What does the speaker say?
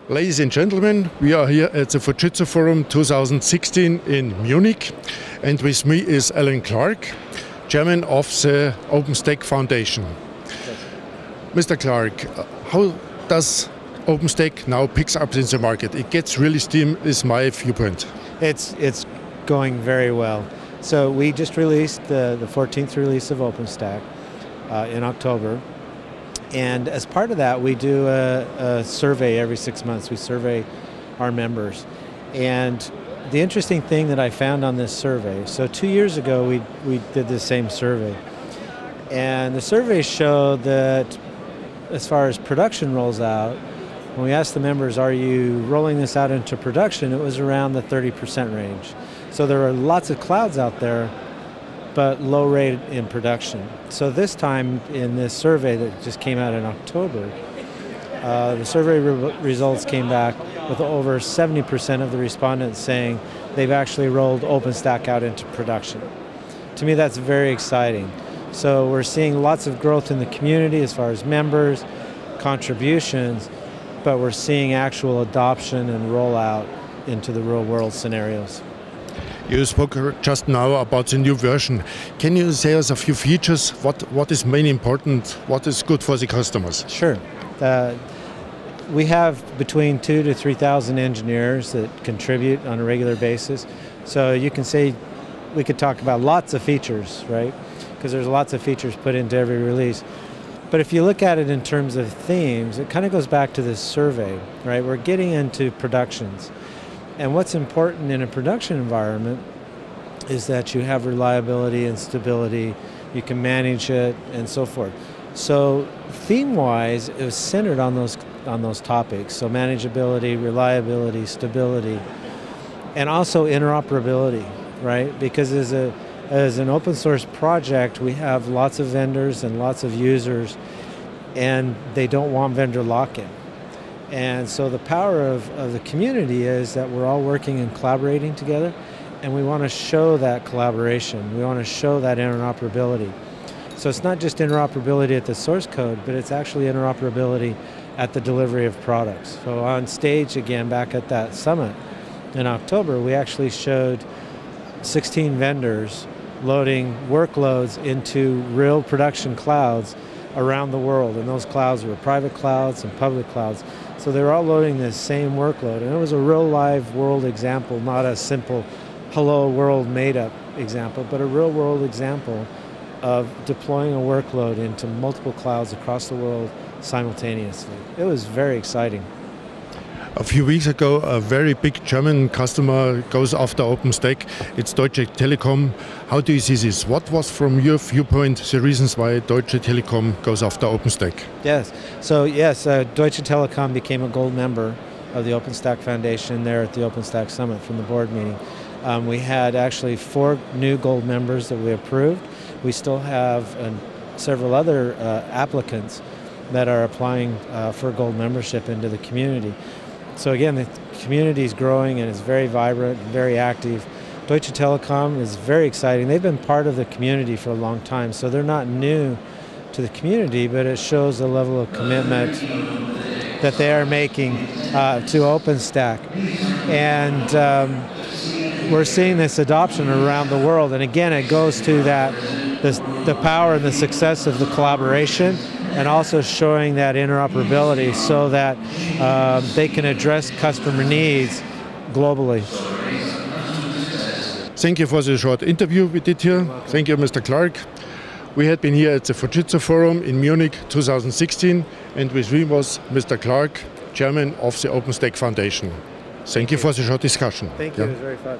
Ladies and gentlemen, we are here at the Fujitsu Forum 2016 in Munich, and with me is Alan Clark, chairman of the OpenStack Foundation. Yes. Mr. Clark, how does OpenStack now picks up in the market? It gets really steam, is my viewpoint. It's going very well. So we just released the 14th release of OpenStack in October. And as part of that, we do a survey every 6 months. We survey our members. And the interesting thing that I found on this survey, so 2 years ago we did the same survey. And the survey showed that as far as production rolls out, when we asked the members, are you rolling this out into production, it was around the 30% range. So there are lots of clouds out there, but low rate in production. So this time in this survey that just came out in October, the survey results came back with over 70% of the respondents saying they've actually rolled OpenStack out into production. To me, that's very exciting. So we're seeing lots of growth in the community as far as members, contributions, but we're seeing actual adoption and rollout into the real world scenarios. You spoke just now about the new version. Can you say us a few features? What is mainly important? What is good for the customers? Sure. We have between 2,000 to 3,000 engineers that contribute on a regular basis. So you can say we could talk about lots of features, right? Because there's lots of features put into every release. But if you look at it in terms of themes, it kind of goes back to this survey, right? We're getting into productions. And what's important in a production environment is that you have reliability and stability, you can manage it, and so forth. So theme-wise, it was centered on those topics. So manageability, reliability, stability, and also interoperability, right? Because as an open source project, we have lots of vendors and lots of users, and they don't want vendor lock-in. And so the power of the community is that we're all working and collaborating together, and we want to show that collaboration. We want to show that interoperability. So it's not just interoperability at the source code, but it's actually interoperability at the delivery of products. So on stage again, back at that summit in October, we actually showed 16 vendors loading workloads into real production clouds around the world, and those clouds were private clouds and public clouds. So they were all loading this same workload, and it was a real live world example, not a simple hello world made up example, but a real world example of deploying a workload into multiple clouds across the world simultaneously. It was very exciting. A few weeks ago, a very big German customer goes after OpenStack. It's Deutsche Telekom. How do you see this? What was, from your viewpoint, the reasons why Deutsche Telekom goes after OpenStack? Yes. So yes, Deutsche Telekom became a gold member of the OpenStack Foundation there at the OpenStack Summit from the board meeting. We had actually 4 new gold members that we approved. We still have several other applicants that are applying for gold membership into the community. So again, the community is growing and is very vibrant, very active. Deutsche Telekom is very exciting. They've been part of the community for a long time, so they're not new to the community, but it shows the level of commitment that they are making to OpenStack. And we're seeing this adoption around the world. And again, it goes to the power and the success of the collaboration, and also showing that interoperability so that they can address customer needs globally. Thank you for the short interview we did here. Thank you, Mr. Clark. We had been here at the Fujitsu Forum in Munich 2016, and with me was Mr. Clark, chairman of the OpenStack Foundation. Thank you for the short discussion. Thank you, it was very fun.